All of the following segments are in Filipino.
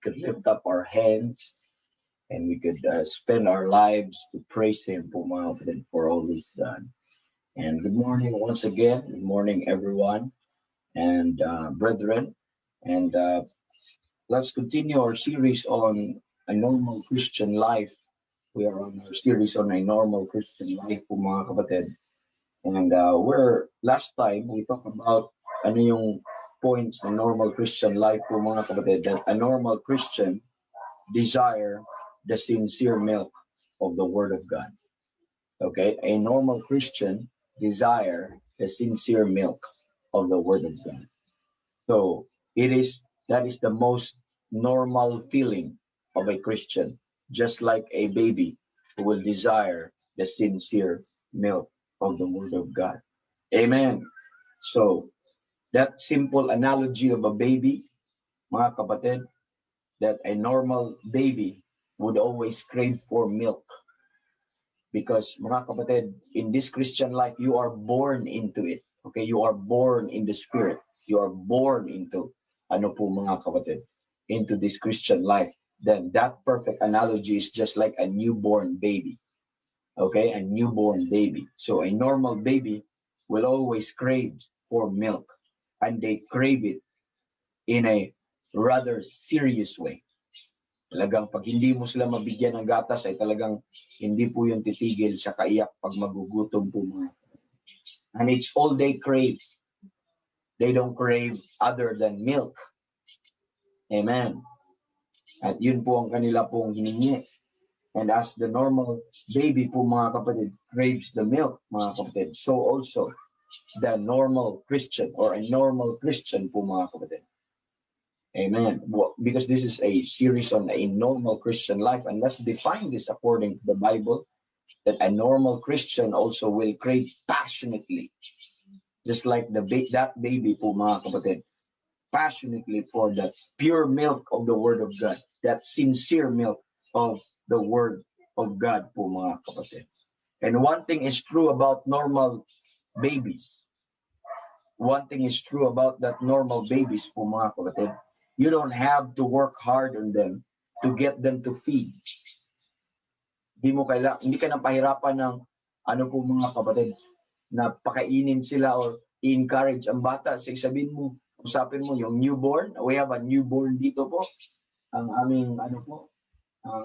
could lift up our hands and we could spend our lives to praise Him po mga kapatid for all He's done. And good morning once again. Good morning everyone and brethren. And let's continue our series on a normal Christian life. We are on our series on a normal Christian life po mga kapatid. And where last time we talked about ano yung points ng normal Christian life po mga kapatid, that a normal Christian desire the sincere milk of the Word of God. Okay, a normal Christian desire the sincere milk of the Word of God. So that is the most normal feeling of a Christian, just like a baby who will desire the sincere milk of the Word of God. Amen. So that simple analogy of a baby, mga kapatid, that a normal baby would always crave for milk. Because mga kapatid, in this Christian life, you are born into it. Okay, you are born in the Spirit. You are born into, ano po mga kapatid, into this Christian life. Then that perfect analogy is just like a newborn baby. Okay, a newborn baby. So a normal baby will always crave for milk. And they crave it in a rather serious way. Talagang pag hindi mo sila mabigyan ng gatas ay talagang hindi po yung titigil sa kaiyak pag magugutom po mga. And it's all they crave. They don't crave other than milk. Amen. At yun po ang kanila pong hiningi. And as the normal baby po mga kapatid craves the milk mga kapatid, so also the normal Christian or a normal Christian po mga kapatid. Amen. Because this is a series on a normal Christian life, and let's define this according to the Bible, that a normal Christian also will crave passionately, just like that baby po mga kapatid, passionately for the pure milk of the Word of God, that sincere milk of the Word of God po mga kapatid. And one thing is true about normal babies. One thing is true about that normal babies po mga kapatid. You don't have to work hard on them to get them to feed. Hindi ka nang pahirapan ng ano po mga kapatid na pakainin sila or encourage ang bata. Sabihin mo, usapin mo yung newborn. We have a newborn dito po. Ang aming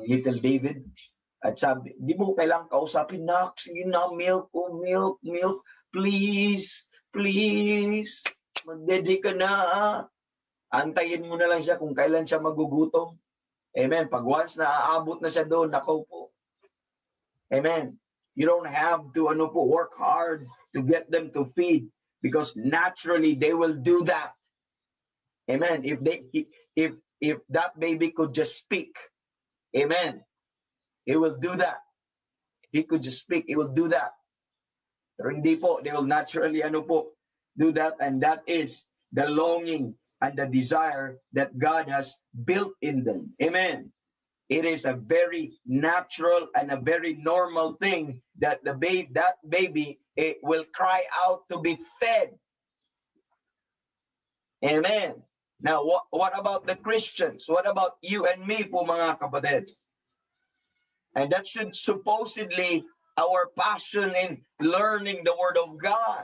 little David. At sabi, di mo kailangang kausapin, nak, sige na, milk, milk, please, magdede ka na. Antayin mo na lang siya kung kailan siya magugutom. Amen. Pag once na aabot na siya doon, nakaw po. Amen. You don't have to work hard to get them to feed because naturally they will do that. Amen. If that baby could just speak, amen, he will do that. If he could just speak, he will do that. Pero hindi po, they will naturally do that, and that is the longing and the desire that God has built in them. Amen. It is a very natural and a very normal thing that that baby will cry out to be fed. Amen. Now, what about the Christians? What about you and me po mga kapatid? And that should supposedly our passion in learning the Word of God.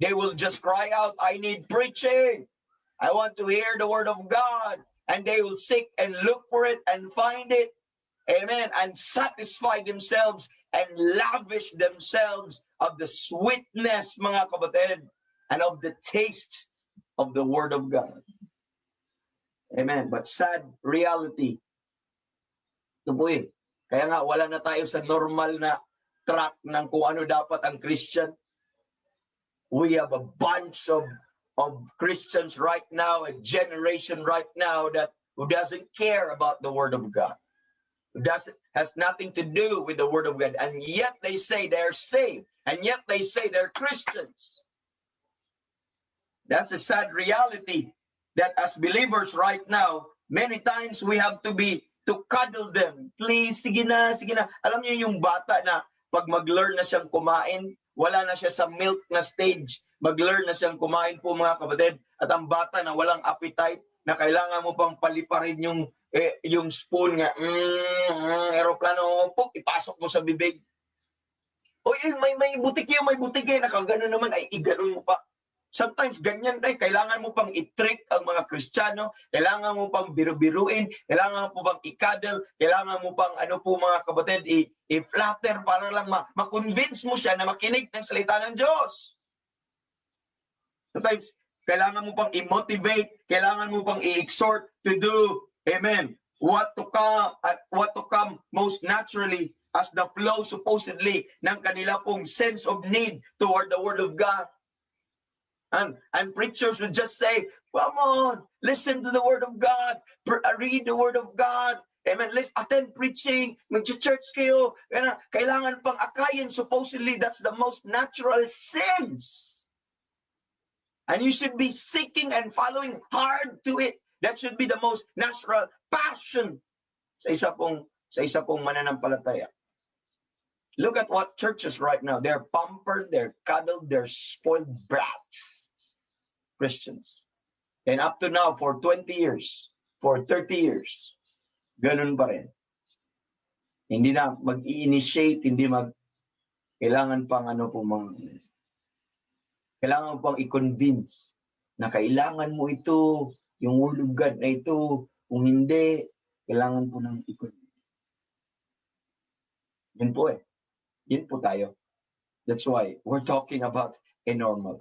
They will just cry out, I need preaching. I want to hear the Word of God. And they will seek and look for it and find it. Amen. And satisfy themselves and lavish themselves of the sweetness, mga kapatid, and of the taste of the Word of God. Amen. But sad reality. Ito po yun. Kaya nga wala na tayo sa normal na track ng kung ano dapat ang Christian. We have a bunch of Christians right now, a generation right now who doesn't care about the Word of God, has nothing to do with the Word of God, and yet they say they're saved, and yet they say they're Christians. That's a sad reality that as believers right now, many times we have to cuddle them. Please, sige na. Alam niyo yung bata na pag mag-learn na siyang kumain, wala na siya sa milk na stage, mag-learn na siyang kumain po mga kapatid, at ang bata na walang appetite, na kailangan mo pang paliparin yung yung spoon nga, aeroplano, ipasok mo sa bibig. O yun, may butike, nakagano naman, ay iganon mo pa. Sometimes ganyan tayo, kailangan mo pang i-trick ang mga Kristiyano, kailangan mo pang biru-biruin, kailangan mo pang i-cuddle, kailangan mo pang mga kapatid, i-flatter para lang ma-convince mo siya na makinig ng salita ng Diyos. Sometimes, kailangan mo pang i-motivate, kailangan mo pang i-exhort to do, amen, what to come most naturally as the flow supposedly ng kanila pong sense of need toward the Word of God. And preachers would just say, come on, listen to the Word of God, read the Word of God, amen, let's attend preaching, mag-church kayo, kailangan pang akayin, supposedly that's the most natural sense. And you should be seeking and following hard to it. That should be the most natural passion sa isa pong mananampalataya. Look at what churches right now, they're pampered, they're cuddled, they're spoiled brats. Christians. And up to now, for 20 years, for 30 years, ganun pa rin. Hindi na mag-i-initiate, kailangan pang kailangan pang i-convince na kailangan mo ito, yung Word of God na ito, kung hindi, kailangan po nang i-convince. Yun po Yun po tayo. That's why we're talking about a normal.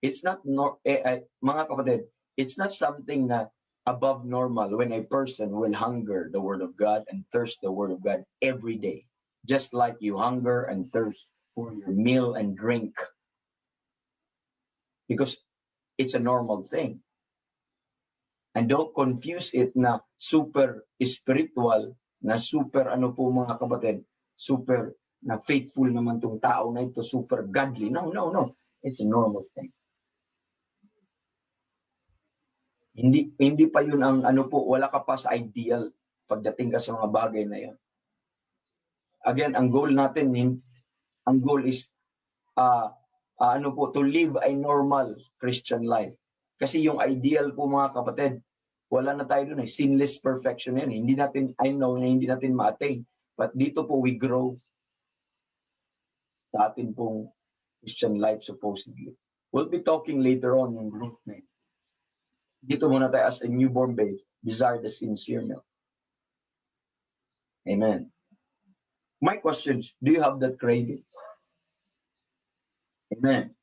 It's not mga kapatid, it's not something na above normal when a person will hunger the Word of God and thirst the Word of God every day. Just like you hunger and thirst for your meal and drink. Because it's a normal thing. And don't confuse it na super spiritual, na super mga kapatid, super na faithful naman tong tao na ito, super godly. No. It's a normal thing. Hindi pa yun ang wala ka pa sa ideal pagdating ka sa mga bagay na yun. Again, ang goal is to live a normal Christian life. Kasi yung ideal po mga kapatid, wala na tayo dun sinless perfection yan. I know na hindi natin ma-attain. But dito po we grow sa atin pong Christian life supposedly. We'll be talking later on yung growth na yun. Dito muna tayo as a newborn babe, desire the sincere milk. Amen. My question is, do you have that craving? Amen.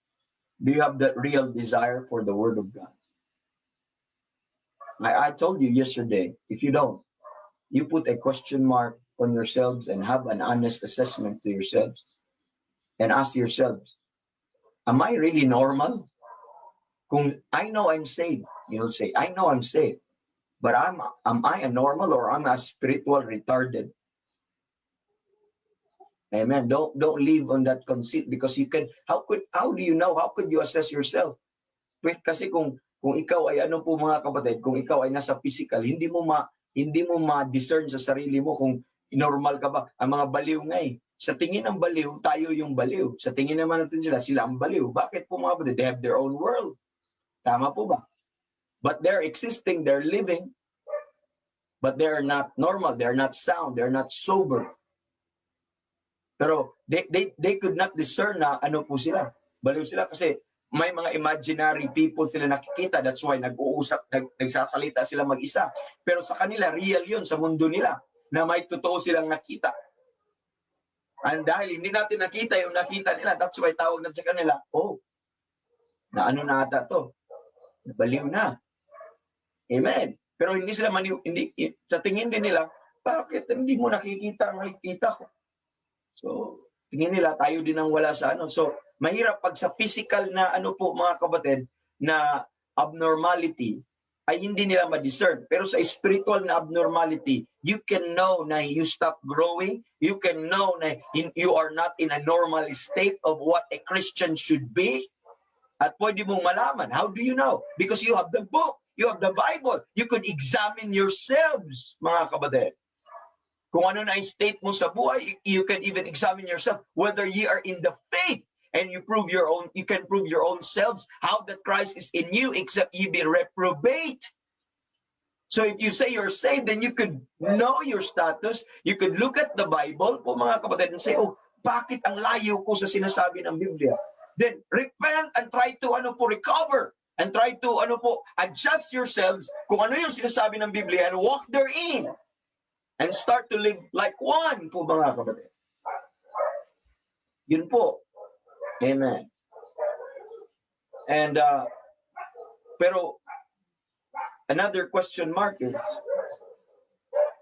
Do you have that real desire for the Word of God? I told you yesterday, if you don't, you put a question mark on yourselves and have an honest assessment to yourselves and ask yourselves, am I really normal? Kung I know I'm saved, you'll say, I know I'm saved. But am I a normal or am I a spiritual retarded? Amen. Don't live on that conceit because you can. How do you know? How could you assess yourself? Kasi kung ikaw ay po mga kapatid, kung ikaw ay nasa physical, hindi mo ma-discern sa sarili mo kung normal ka ba. Ang mga baliw nga sa tingin ng baliw, tayo yung baliw. Sa tingin naman natin sila ang baliw. Bakit po mga kapatid? They have their own world. Tama po ba? But they're existing, they're living, but they're not normal, they're not sound, they're not sober. Pero they could not discern na po sila. Baliw sila kasi may mga imaginary people sila nakikita. That's why nagsasalita sila mag-isa. Pero sa kanila, real yun sa mundo nila na may totoo silang nakita. And dahil hindi natin nakita yung nakita nila, that's why tawag natin sa kanila, na ata to? Nabaliw na. Amen. Pero hindi sila sa tingin din nila, bakit hindi mo nakikita ko? So, tingin nila, tayo din ang wala sa So, mahirap pag sa physical na mga kapatid, na abnormality, ay hindi nila ma-discern. Pero sa spiritual na abnormality, you can know na you stop growing. You can know na you are not in a normal state of what a Christian should be. At pwede mong malaman. How do you know? Because you have the book. You have the Bible. You could examine yourselves, mga kapatid. Kung ano na yung state mo sa buhay, you can even examine yourself whether you are in the faith and you can prove your own selves how that Christ is in you except ye be reprobate. So if you say you're saved, then you could know your status. You could look at the Bible po mga kapatid and say, oh, bakit ang layo ko sa sinasabi ng Biblia? Then repent and try to recover and try to adjust yourselves kung ano yung sinasabi ng Biblia and walk therein and start to live like one po mga kapatid. Yun po. Amen. And pero another question mark is,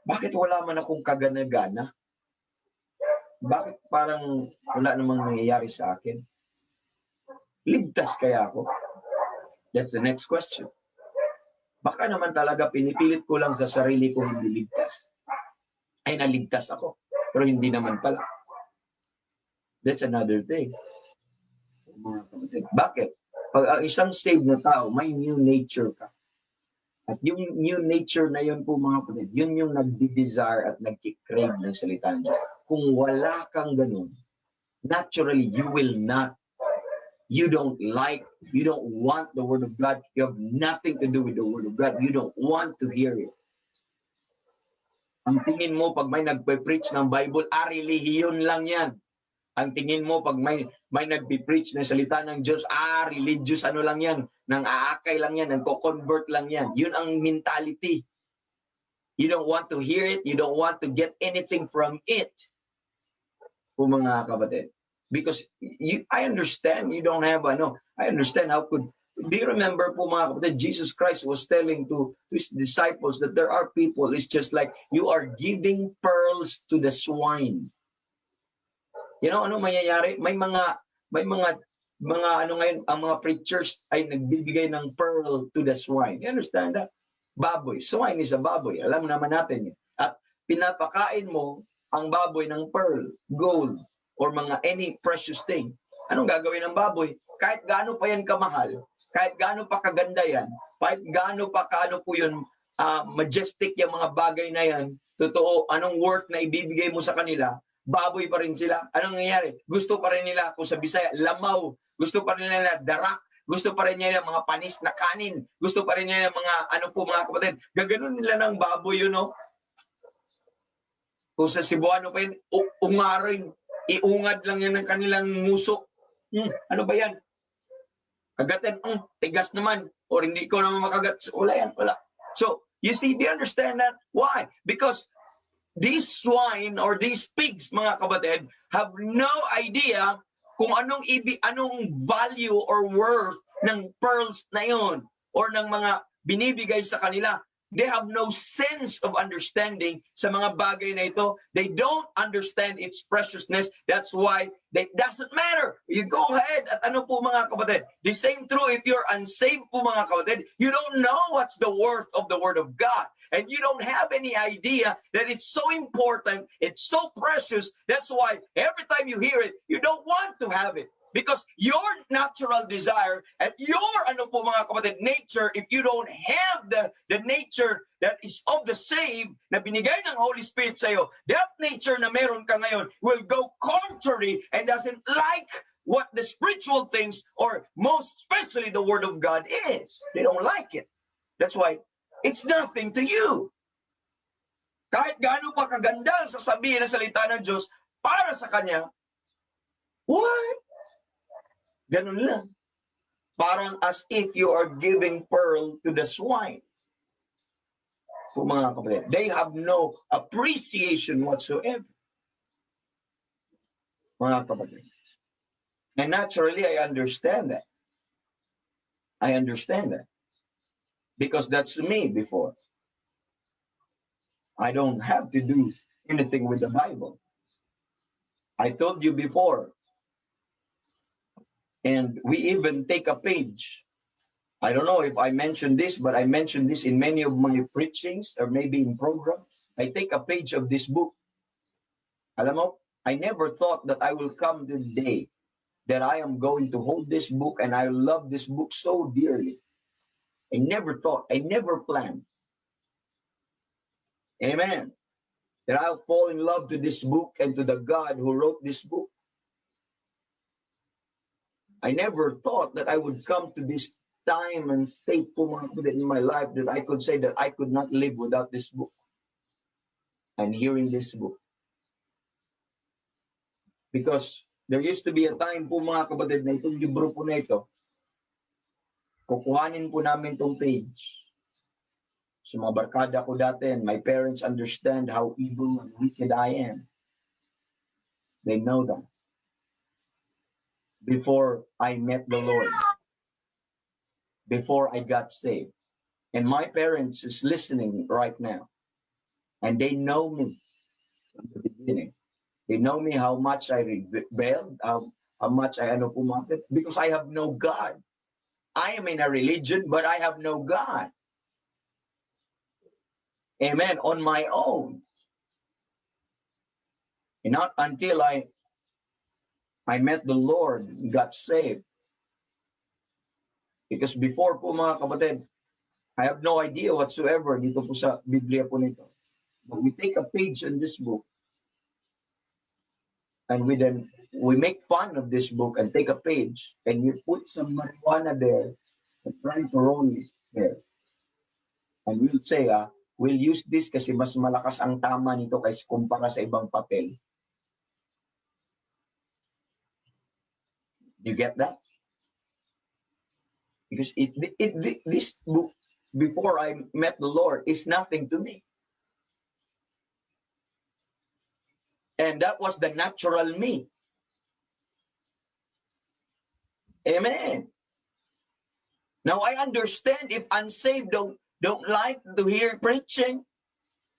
bakit wala man akong kagana-gana? Bakit parang wala namang nangyayari sa akin? Ligtas kaya ako? That's the next question. Baka naman talaga pinipilit ko lang sa sarili ko hindi ligtas. Ay, naligtas ako. Pero hindi naman pala. That's another thing. Bakit? Pag ang isang saved na tao, may new nature ka. At yung new nature na yun po mga kapatid, yun yung nagdi-desire at nagki-crave ng salita ng Diyos. Kung wala kang ganun, naturally, you don't want the Word of God. You have nothing to do with the Word of God. You don't want to hear it. Ang tingin mo, pag may nagpe-preach ng Bible, relihiyon lang yan. Ang tingin mo, pag may nagpe-preach ng salita ng Diyos, religious lang yan. Nang aakay lang yan, nang convert lang yan. Yun ang mentality. You don't want to hear it. You don't want to get anything from it. Po mga kapatid. Because I understand you don't have, I understand how could, do you remember po mga kapatid, Jesus Christ was telling to his disciples that there are people, it's just like you are giving pearls to the swine. You know, ano mangyayari? May mga ngayon, ang mga preachers ay nagbibigay ng pearl to the swine. You understand that? Baboy. Swine is a baboy. Alam naman natin yun. At pinapakain mo ang baboy ng pearl, gold, or any precious thing. Anong gagawin ng baboy? Kahit gaano pa yan kamahal, kahit gaano pa kaganda yan, kahit gaano pa po yun, majestic yung mga bagay na yan, totoo, anong worth na ibibigay mo sa kanila, baboy pa rin sila. Anong nangyayari? Gusto pa rin nila, kung sa Bisaya, lamaw. Gusto pa rin nila darak. Gusto pa rin nila mga panis na kanin. Gusto pa rin nila mga mga kapatid. Gaganon nila ng baboy yun, no? Kung sa Cebuano pa yun, ungarin. Iungad lang yan ng kanilang musok. Ano ba yan? Kagatin, tigas naman. O hindi ko naman makagat. Wala yan, wala. So, you see, do you understand that? Why? Because these swine or these pigs, mga kapatid, have no idea kung anong value or worth ng pearls na yun or ng mga binibigay sa kanila. They have no sense of understanding sa mga bagay na ito. They don't understand its preciousness. That's why it doesn't matter. You go ahead at po mga kapatid. The same true if you're unsaved po mga kapatid. You don't know what's the worth of the Word of God. And you don't have any idea that it's so important, it's so precious. That's why every time you hear it, you don't want to have it. Because your natural desire and your po mga kapatid, nature, if you don't have the nature that is of the saved na binigay ng Holy Spirit sa iyo, that nature na meron ka ngayon will go contrary and doesn't like what the spiritual things or most especially the Word of God is. They don't like it. That's why it's nothing to you. Kahit gaano pa kaganda ang sasabihin ng salita ng Diyos para sa Kanya, what? Ganun lang. Parang as if you are giving pearl to the swine. Po mga kapatid, they have no appreciation whatsoever. Mga kapatid. And naturally, I understand that. I understand that. Because that's me before. I don't have to do anything with the Bible. I told you before. And we even take a page. I don't know if I mentioned this, but I mentioned this in many of my preachings or maybe in programs. I take a page of this book. Alam mo, I never thought that I will come to the day that I am going to hold this book and I love this book so dearly. I never thought, I never planned. Amen. That I'll fall in love to this book and to the God who wrote this book. I never thought that I would come to this time and state po mga kapatid in my life that I could say that I could not live without this book and hearing this book. Because there used to be a time po mga kapatid na itong libro po na ito, kukuhanin po namin itong page. Sa mga barkada ko dati, and my parents understand how evil and wicked I am. They know that. Before I met the Lord, before I got saved. And my parents is listening right now. And they know me from the beginning. They know me how much I rebelled, how much I pumalit, because I have no God. I am in a religion, but I have no God. Amen. On my own. And not until I met the Lord, got saved. Because before po mga kapatid, I have no idea whatsoever dito po sa Biblia po nito. But we take a page in this book, and we make fun of this book and take a page, and you put some marijuana there, and try to roll it there. And we'll say, we'll use this kasi mas malakas ang tama nito kaysa kumpara sa ibang papel. Do you get that? Because this book, before I met the Lord, is nothing to me. And that was the natural me. Amen. Now I understand if unsaved don't like to hear preaching.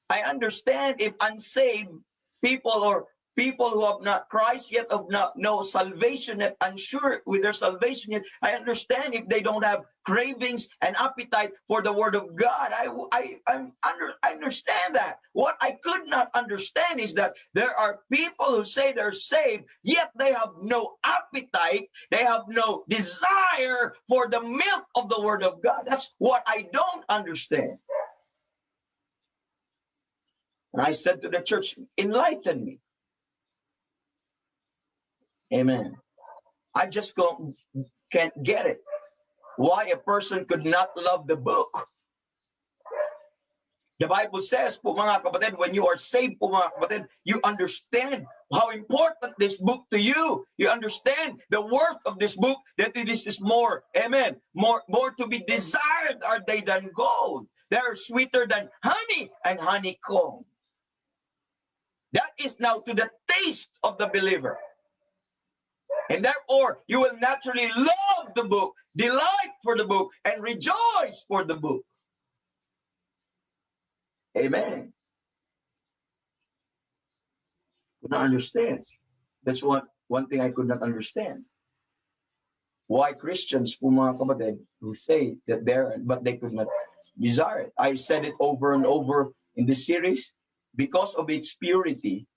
I understand if unsaved people or people who have not Christ yet, of not no salvation yet, unsure with their salvation yet, I understand if they don't have cravings and appetite for the Word of God. I understand that. What I could not understand is that there are people who say they're saved, yet they have no appetite, they have no desire for the milk of the Word of God. That's what I don't understand. And I said to the church, enlighten me. Amen. I just can't get it. Why a person could not love the book. The Bible says, po mga kapatid, when you are saved, po mga kapatid, you understand how important this book to you. You understand the worth of this book, that this is more, amen, more to be desired are they than gold. They are sweeter than honey and honeycomb. That is now to the taste of the believer. And therefore, you will naturally love the book, delight for the book, and rejoice for the book. Amen. Could not understand. That's one thing I could not understand. Why Christians, po mga kapatid, who say that but they could not desire it. I said it over and over in this series. Because of its purity,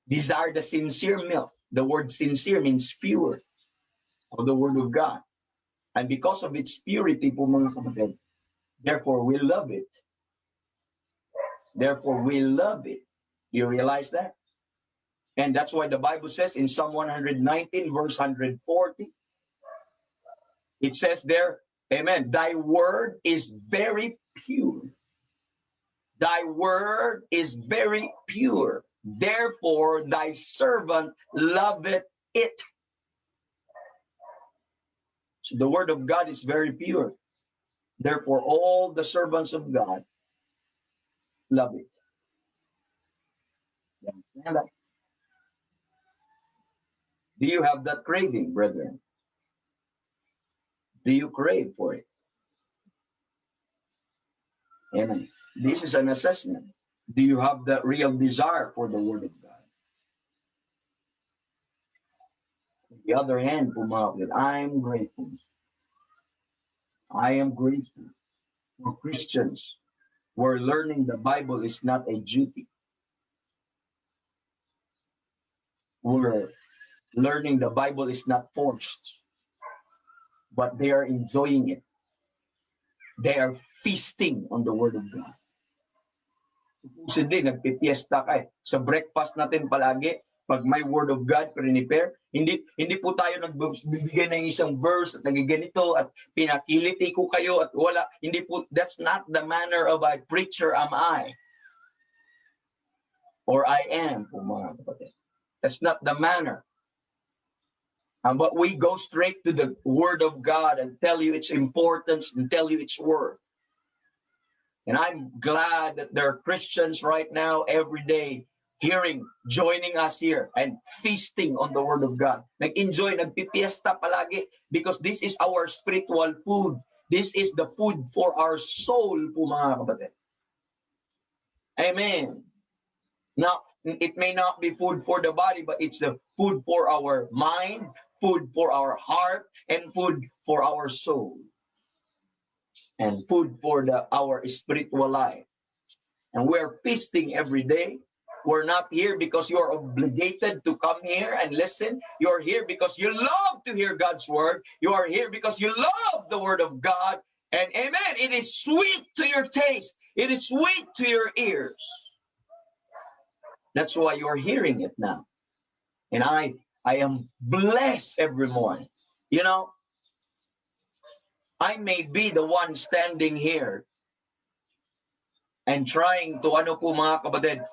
desire the sincere milk. The word sincere means pure of the Word of God. And because of its purity, po mga kapatid, therefore we love it. Therefore we love it. Do you realize that? And that's why the Bible says in Psalm 119, verse 140, it says there, amen, thy word is very pure. Thy word is very pure. Therefore, thy servant loveth it. So the word of God is very pure. Therefore, all the servants of God love it. You understand that? Do you have that craving, brethren? Do you crave for it? Amen. This is an assessment. Do you have that real desire for the Word of God? On the other hand, I am grateful. I am grateful for Christians where learning the Bible is not a duty. Where learning the Bible is not forced, but they are enjoying it. They are feasting on the Word of God. Supposedly, nagpipiesta ka eh. Sa breakfast natin palagi, Pag may word of God, prepare, hindi po tayo nagbibigay ng isang verse at nagiganito at pinakiliti ko kayo at wala. Hindi po, that's not the manner of a preacher am I. Or I am, po mga kapatid. That's not the manner. But we go straight to the word of God and tell you its importance and tell you its worth. And I'm glad that there are Christians right now every day joining us here and feasting on the Word of God. Nag-enjoy, nagpipiesta palagi because this is our spiritual food. This is the food for our soul po mga kapatid. Amen. Now, it may not be food for the body, but it's the food for our mind, food for our heart, and food for our soul. And food for our spiritual life. And we're feasting every day. We're not here because you're obligated to come here and listen. You're here because you love to hear God's word. You are here because you love the word of God. And amen, it is sweet to your taste. It is sweet to your ears. That's why you're hearing it now. And I am blessed every morning. You know, I may be the one standing here and trying to, mga kapatid,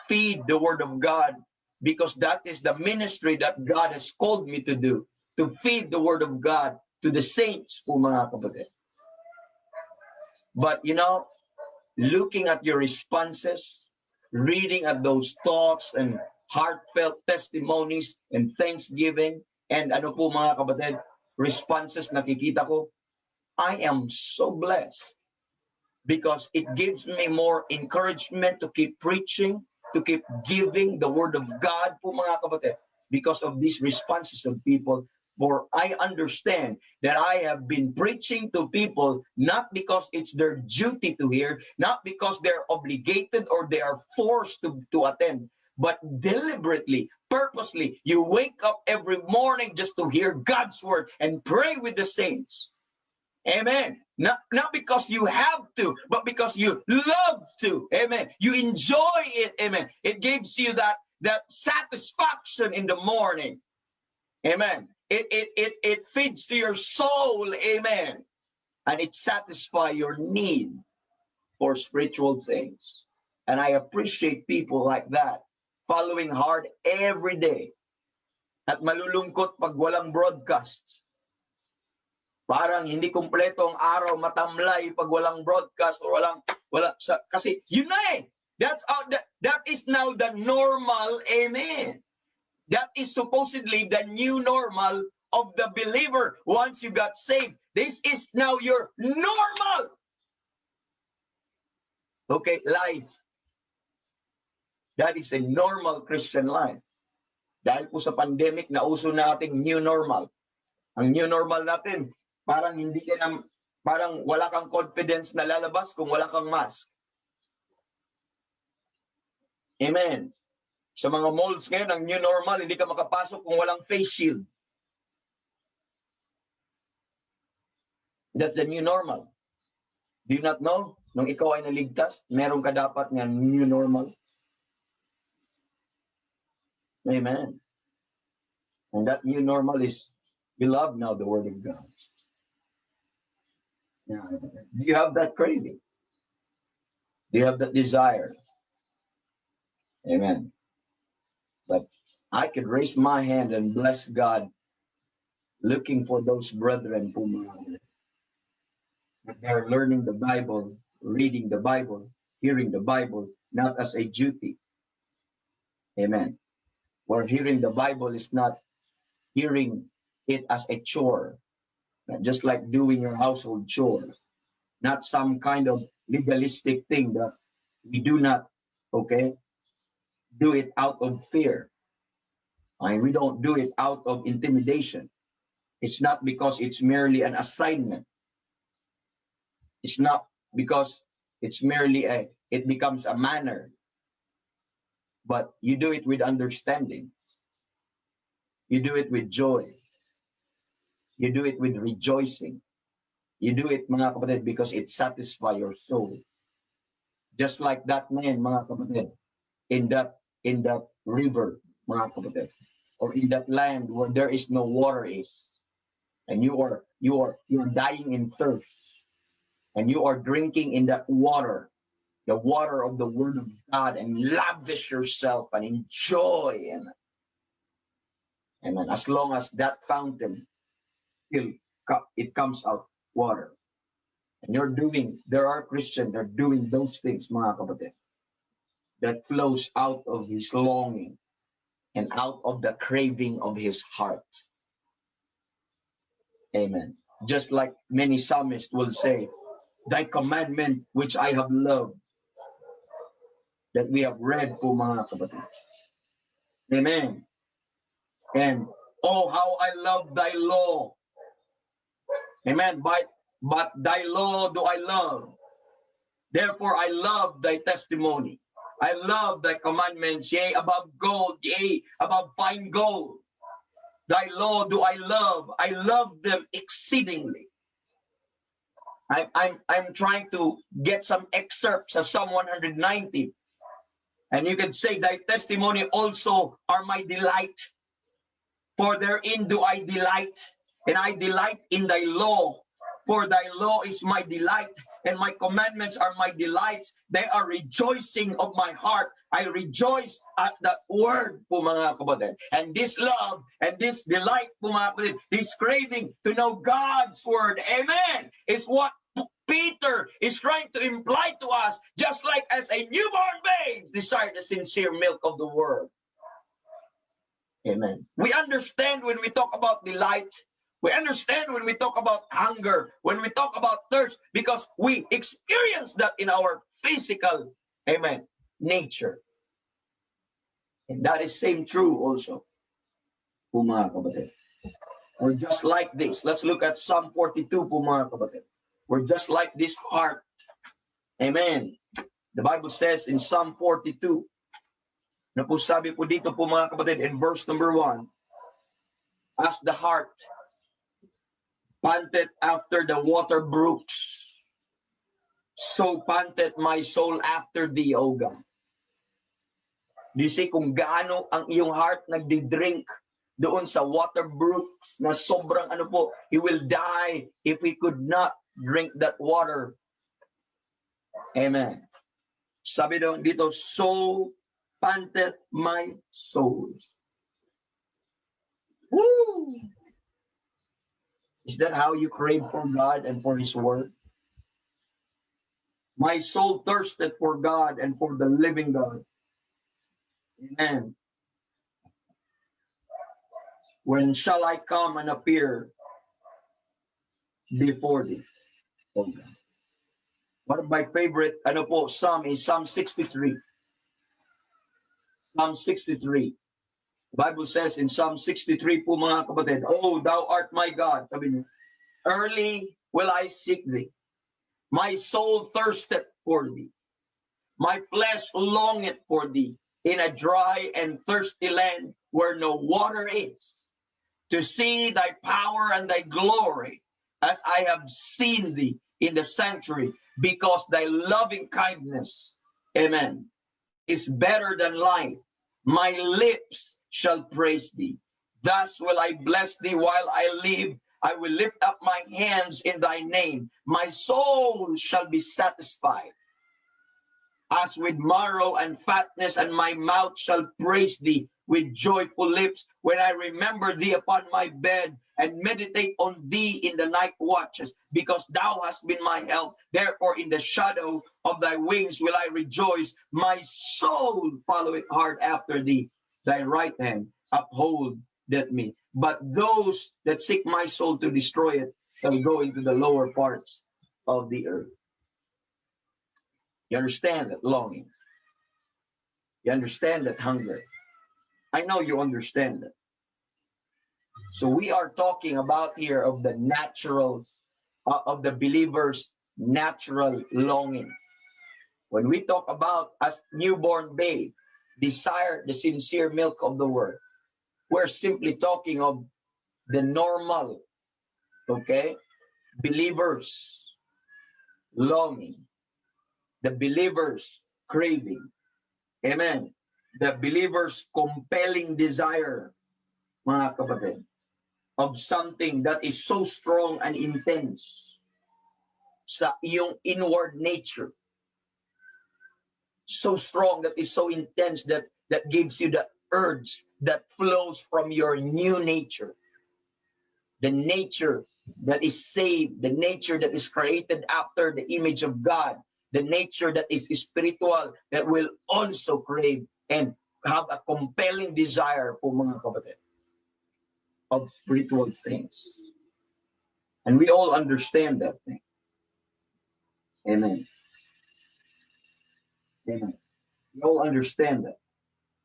feed the word of God, because that is the ministry that God has called me to do, to feed the word of God to the saints, mga kapatid. But, you know, looking at your responses, reading at those thoughts and heartfelt testimonies and thanksgiving, and mga kapatid, responses nakikita ko, I am so blessed because it gives me more encouragement to keep preaching, to keep giving the word of God po mga kapatid, because of these responses of people. For I understand that I have been preaching to people not because it's their duty to hear, not because they're obligated or they are forced to attend, but deliberately, purposely, you wake up every morning just to hear God's word and pray with the saints. Amen. Not because you have to, but because you love to. Amen. You enjoy it. Amen. It gives you that satisfaction in the morning. Amen. It feeds to your soul. Amen. And it satisfies your need for spiritual things. And I appreciate people like that, following hard every day. At malulungkot pag walang broadcast. Parang hindi kumpleto ang araw, matamlay pag walang broadcast or kasi yun na eh. That is now the normal, amen. That is supposedly the new normal of the believer once you got saved. This is now your normal. Okay, life. That is a normal Christian life. Dahil po sa pandemic, nauso na ating new normal. Ang new normal natin, parang parang wala kang confidence na lalabas kung wala kang mask. Amen. Sa mga malls ngayon, ang new normal, hindi ka makapasok kung walang face shield. That's the new normal. Do you not know? Nung ikaw ay naligtas, meron ka dapat ng new normal. Amen. And that new normal is, you love now the word of God. Yeah. Do you have that craving? Do you have that desire? Amen. But I could raise my hand and bless God, looking for those brethren whom they're learning the Bible, reading the Bible, hearing the Bible, not as a duty. Amen. Where hearing the Bible is not hearing it as a chore, just like doing your household chore, not some kind of legalistic thing that we do not, do it out of fear. And we don't do it out of intimidation. It's not because it's merely an assignment. It's not because it's merely it becomes a manner. But you do it with understanding. You do it with joy. You do it with rejoicing. You do it, mga kapatid, because it satisfies your soul. Just like that man, mga kapatid, in that river mga kapatid, or in that land where there is no water is, and you're dying in thirst, and you are drinking in that water, the water of the Word of God, and lavish yourself and enjoy. Amen. As long as that fountain still it comes out water. And there are Christians that are doing those things, mga kapatid, that flows out of his longing and out of the craving of his heart. Amen. Just like many psalmists will say, thy commandment which I have loved, that we have read po, mga kapatid. Amen. And oh, how I love thy law. Amen. But thy law do I love. Therefore I love thy testimony. I love thy commandments, yea, above gold, yea, above fine gold. Thy law do I love. I love them exceedingly. I'm trying to get some excerpts of Psalm 190. And you can say, thy testimony also are my delight. For therein do I delight. And I delight in thy law. For thy law is my delight. And my commandments are my delights. They are rejoicing of my heart. I rejoice at the word, po mga kapatid. And this love and this delight, po mga kapatid, this craving to know God's word, amen, is what Peter is trying to imply to us, just like as a newborn babe desire the sincere milk of the word. Amen. We understand when we talk about delight. We understand when we talk about hunger, when we talk about thirst, because we experience that in our physical, amen, nature. And that is same true also. Mga kapatid. We're just like this. Let's look at Psalm 42, mga kapatid. We're just like this heart. Amen. The Bible says in Psalm 42, na po sabi po dito po mga kapatid in verse number 1, as the heart panted after the water brooks, so panted my soul after thee, O God. Do you see kung gaano ang iyong heart nagdi-drink doon sa water brooks na sobrang ano po, he will die if he could not drink that water. Amen. Sabi doon dito, so panted my soul. Woo! Is that how you crave for God and for his word? My soul thirsted for God and for the living God. Amen. When shall I come and appear before thee, O God? One of my favorite psalm is Psalm 63. Psalm 63. The Bible says in Psalm 63 po mga kapatid, oh, thou art my God. Sabi niya, early will I seek thee. My soul thirsteth for thee. My flesh longeth for thee in a dry and thirsty land where no water is, to see thy power and thy glory as I have seen thee in the sanctuary, because thy loving kindness, amen, is better than life. My lips shall praise thee. Thus will I bless thee while I live. I will lift up my hands in thy name. My soul shall be satisfied as with marrow and fatness, and my mouth shall praise thee with joyful lips when I remember thee upon my bed and meditate on thee in the night watches, because thou hast been my help. Therefore in the shadow of thy wings will I rejoice. My soul followeth hard after thee. Thy right hand upholdeth me. But those that seek my soul to destroy it shall go into the lower parts of the earth. You understand that longing? You understand that hunger? I know you understand that. So we are talking about here of the natural, of the believer's natural longing. When we talk about as newborn babe, desire the sincere milk of the word, we're simply talking of the normal, okay, believers longing, the believers craving. Amen. the believer's compelling desire, mga kapatid, of something that is so strong and intense sa iyong inward nature. So strong, that is so intense, that gives you the urge that flows from your new nature. The nature that is saved, the nature that is created after the image of God, the nature that is spiritual, that will also crave and have a compelling desire po, mga kapatid, of spiritual things. And we all understand that thing. Amen. Amen. We all understand that.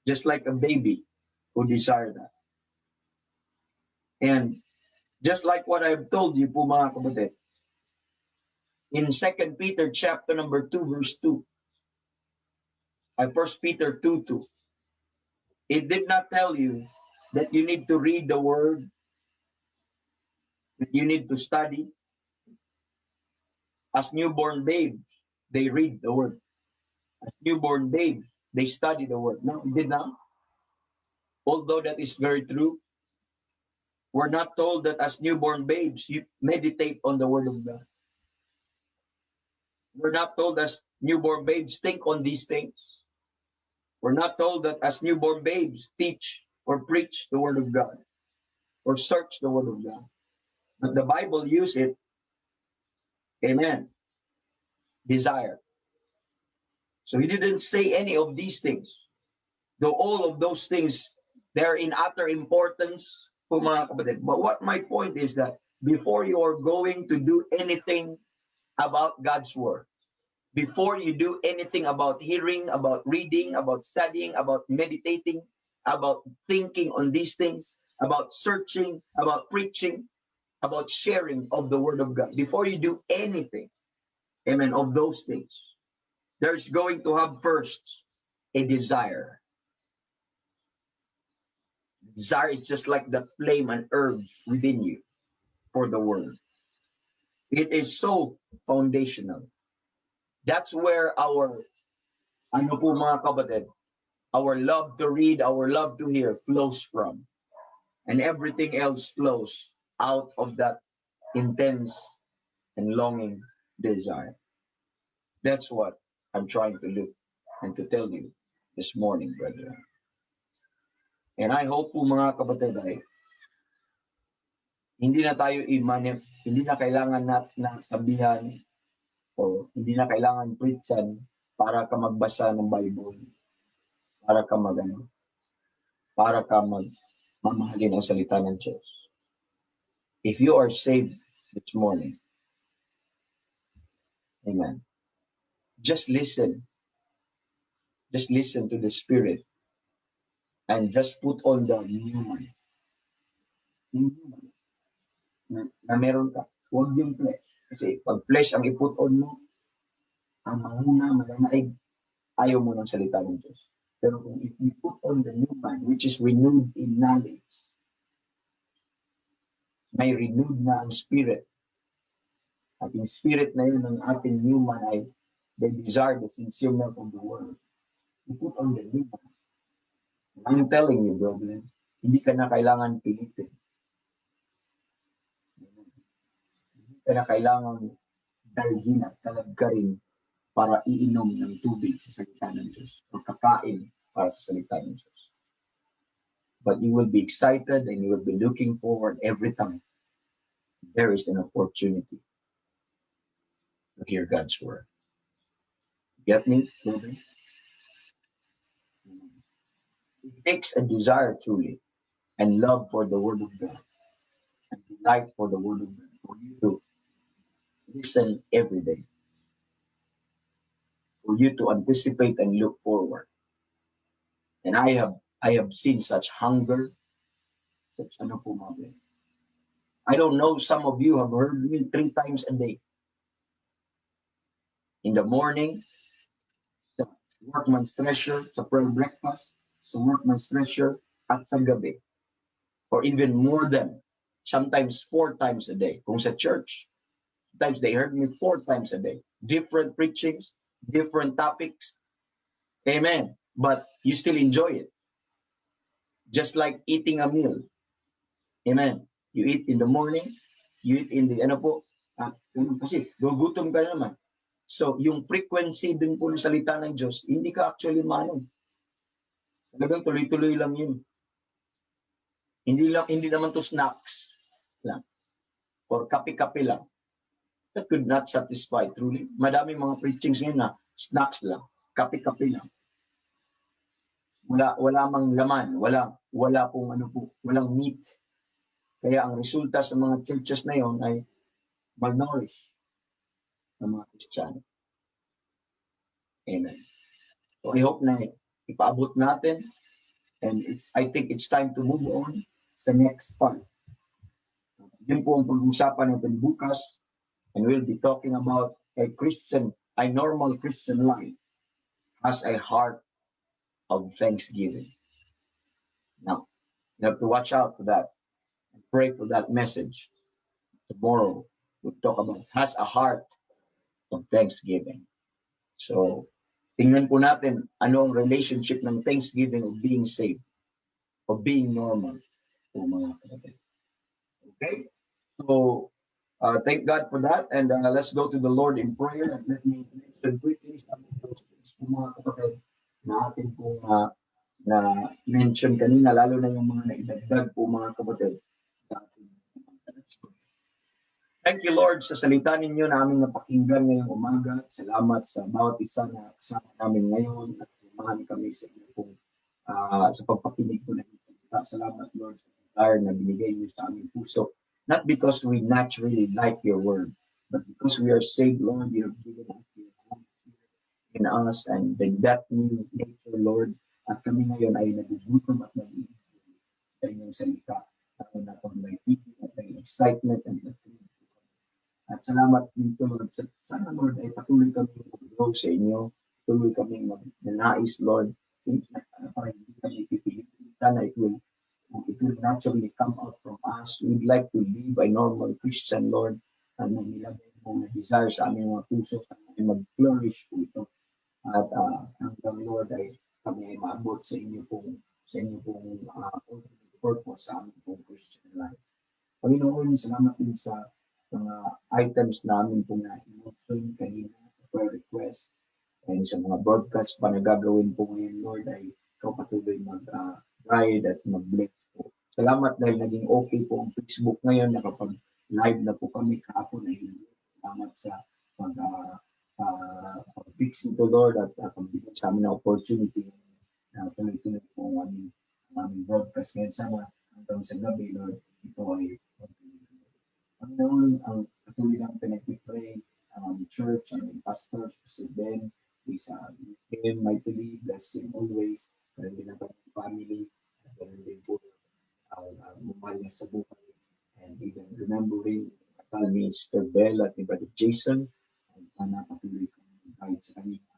Just like a baby who desire that. And just like what I've told you po, mga kapatid, in 2 Peter chapter number 2, verse 2, 1 Peter 2:2, it did not tell you that you need to read the word, that you need to study. As newborn babes, they read the word. As newborn babes, they study the word. No, it did not. Although that is very true, we're not told that as newborn babes, you meditate on the word of God. We're not told as newborn babes, think on these things. We're not told that as newborn babes, teach or preach the word of God or search the word of God. But the Bible uses it, amen, desire. So he didn't say any of these things. Though all of those things, they're in utter importance po, mga kapatid. But what my point is that before you are going to do anything about God's word, before you do anything about hearing, about reading, about studying, about meditating, about thinking on these things, about searching, about preaching, about sharing of the word of God, before you do anything, amen, of those things, there's going to have first a desire. Desire is just like the flame and urge within you for the word. It is so foundational. That's where our, ano po mga kapatid, our love to read, our love to hear flows from. And everything else flows out of that intense and longing desire. That's what I'm trying to look and to tell you this morning, brethren. And I hope po mga kapatid ay hindi na tayo hindi na kailangan na sabihan o hindi na kailangan preachan para ka magbasa ng Bible, para ka mamahalin ang salita ng Diyos. If you are saved this morning, amen, just listen. Just listen to the Spirit and just put on the new man. Na meron ka. Huwag yung flesh. Kasi pag flesh ang i-put on mo, ang mahuna, mananaig, ayaw mo ng salita ng Diyos. Pero kung if you put on the new man, which is renewed in knowledge, may renewed na ang spirit. At yung spirit na yun ng ating new man ay the desire, the sincere milk of the word. You put on the new man. I'm telling you, brother, hindi ka na kailangan pilitin. Hindi ka na kailangan dalhin at talagkarin para iinom ng tubig sa salita ng Diyos o kakain para sa salita ng Diyos. But you will be excited and you will be looking forward every time there is an opportunity to hear God's word. Get me, brother? It takes a desire truly and love for the word of God and delight for the word of God for you to listen every day, for you to anticipate and look forward. And I have seen such hunger, such ano po mga. I don't know, some of you have heard me 3 times a day. In the morning, sa workman's treasure, sa prayer breakfast, sa workman's treasure, at sa gabi. Or even more than, sometimes 4 times a day. Kung sa church, sometimes they heard me 4 times a day. Different preachings, different topics. Amen. but you still enjoy it. Just like eating a meal. Amen. You eat in the morning, you eat in the, kasi, gugutom ka naman. So, yung frequency din po ng salita ng Diyos, hindi ka actually manon. Talagang tuloy-tuloy lang yun. Hindi naman to snacks lang. Or kape-kape lang. That could not satisfy truly. Madami mga preachings ngayon na snacks lang, kape-kape lang. Wala mang laman, wala pong walang meat. Kaya ang resulta sa mga churches na yon ay malnourished ng mga Kristiyano. Amen. So I hope na ipaabot natin, and I think it's time to move on sa next part. Yun po ang pag-usapan natin bukas, and we'll be talking about a normal Christian life has a heart of thanksgiving. Now, you have to watch out for that and pray for that message. Tomorrow, we'll talk about has a heart of thanksgiving. So, tingnan po natin ano ang relationship ng thanksgiving of being saved, of being normal po mga kapatid. Okay? So, thank God for that, and let's go to the Lord in prayer, and let me mention quickly some of those things po mga kapatid na atin po na mention kanina, lalo na yung mga naidagdag po mga kapatid. Thank you, Lord, sa salita ninyo na aming napakinggan ngayong umaga. Salamat sa bawat isa na kasama namin ngayon at samahan kami sa inyo po sa pagpakinig po ng salita. Salamat, Lord, sa desire na binigay niyo sa aming puso. Not because we naturally like your word, but because we are saved, Lord, you have given us your Holy Spirit in us, and that new nature, Lord, at kami ngayon ay nagugutom at nag-iibig sa inyong salita. At na pang may pigil at may excitement and nag-iibig. At salamat dito, Lord. Sana, Lord, ay patuloy kami mag-grow sa inyo. Patuloy kami mag-nais, Lord. Para hindi kami pipilit. Sana it will naturally come out from us. We'd like to live a normal Christian, Lord. And nilagay mo na desire sa aming mga puso. Sana ay mag-flourish po ito. At hanggang, Lord, ay kami ay maabot sa inyo pong purpose sa aming pong Christian life. Panginoon, salamat din sa mga items namin po na emotion kanina sa prayer request and sa mga broadcast pa na gagawin po ngayon, Lord, ay ikaw patuloy mag-guide at mag-bless po. Salamat dahil naging okay po ang Facebook ngayon, nakapag-live na po kami kahapon ay salamat sa pag-fix ito, Lord, at pagbigay sa amin na opportunity na tuloy-tuloy po ang aming broadcast ngayon. Sana hanggang sa gabi, Lord, ito ay Panginoon, ang patuloy ng pinag-pray church, ang pastors, Pastor Ben, is him mightily, bless him always, and din ang family, at ganun din po ang mahal niya sa buhay, and even remembering kasal ni Sister Bell at ni Brother Jason, and sana patuloy kang guide sa kanila.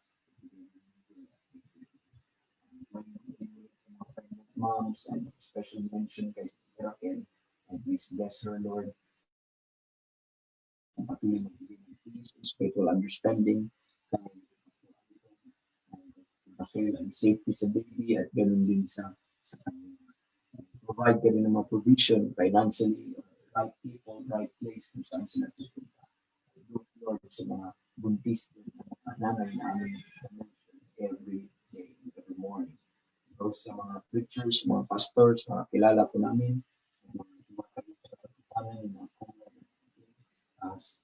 Moms, and special mention kay Sister Raquel, and please bless her, Lord. Patuloy magbigay ng peace and spiritual understanding and safety sa baby at ganoon din sa kanila. Provide ka rin ng mga provision financially, right people, right place kung saan sila pupunta. Lord, sa mga buntis din na nanay namin every day, every morning. Those sa mga preachers, mga pastors, mga kilala ko namin, mga tumatagod sa katipanan, mga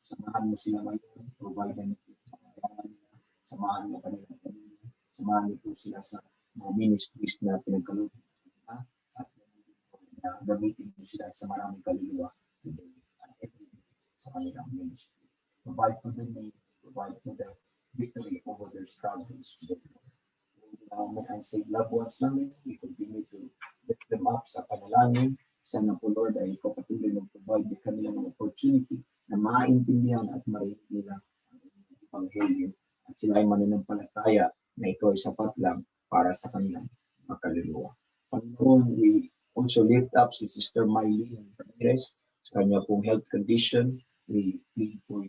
samahan mo sila ngayon, provide mo sa kailangan nila, samahan mo kanila, samahan mo sila sa mga ministries na pinagkaloob nila, at gamitin mo sila sa maraming kaluluwa sa kanilang ministry. Provide for them, provide for the victory over their struggles. May unsaved loved ones namin, we continue to lift them up sa panalangin. Sana po, Lord, ay ikaw patuloy mag-provide the kanilang opportunity na maintindihan at marinig nila ang Ebanghelyo at sila ay mananampalataya na ito ay sapat lang para sa kanilang makaluluwa. Panginoon, we also lift up si Sister Mylene Ramirez sa kanya pong health condition. We plead for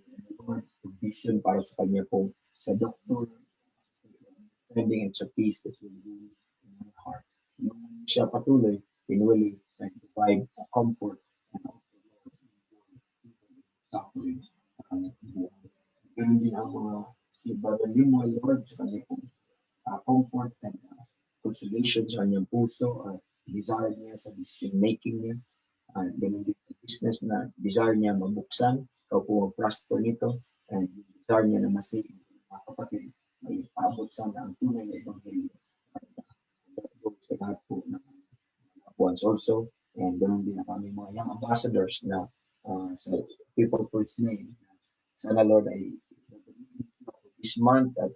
Lord provision para sa kanya pong sa doktor, sending it's a peace that will rule in our heart. Nung siya patuloy, pinuwali, and provide a comfort and also suffering. Ganun din ang mga si Brother Limoy, Lord, sa kanya pong comfort and consolation sa kanyang puso at desire niya sa decision making niya. Ganun din sa business na desire niya mabuksan, ikaw po mag-prosper nito, and desire niya na masave mga kapatid, may paabot sana ang tunay na ebanghelyo. Sa lahat po ng ones also, and ganun din na kami mga young ambassadors na sa People First Name. Sana Lord ay this month at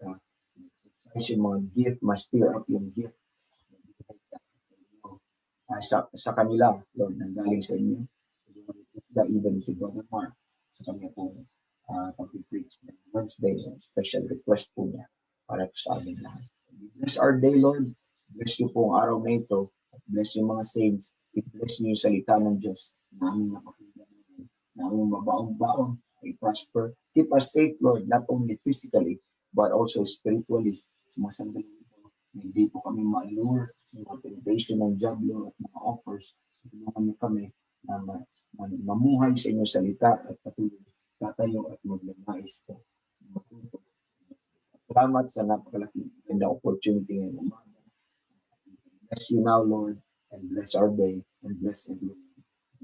yung mga gift, ma-stir up yung gift sa kanila, Lord, nang galing sa inyo. Even to Brother Mark, sa kanya pong pag-preach ng Wednesday, special request po niya para sa amin lahat. Bless our day, Lord. Bless you po ang araw na ito. At bless yung mga saints. I-bless niyo yung salita ng Diyos na aming napakinggan namin, na aming mabaong-baong, ay prosper. Keep us safe, Lord, not only physically, but also spiritually. Mga sandali ito, hindi po kami ma-allure ng mga temptation ng diablo at mga offers. Tulungan niyo kami na mamuhay sa inyong salita at patuloy tatayo at magnanais ko. Salamat sa napakalaking ganda opportunity ngayon umaga. Bless you now, Lord, and bless our day, and bless everyone.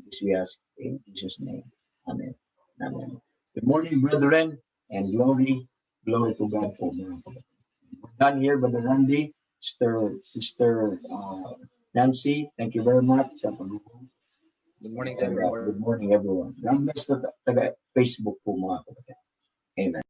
This we ask in Jesus' name. Amen. Amen. Good morning, brethren, and glory to God po. We're done here, Brother Randy, Sister Nancy, thank you very much. Good morning to everyone. Good morning, everyone. God bless the taga Facebook po mga kapatid. Amen.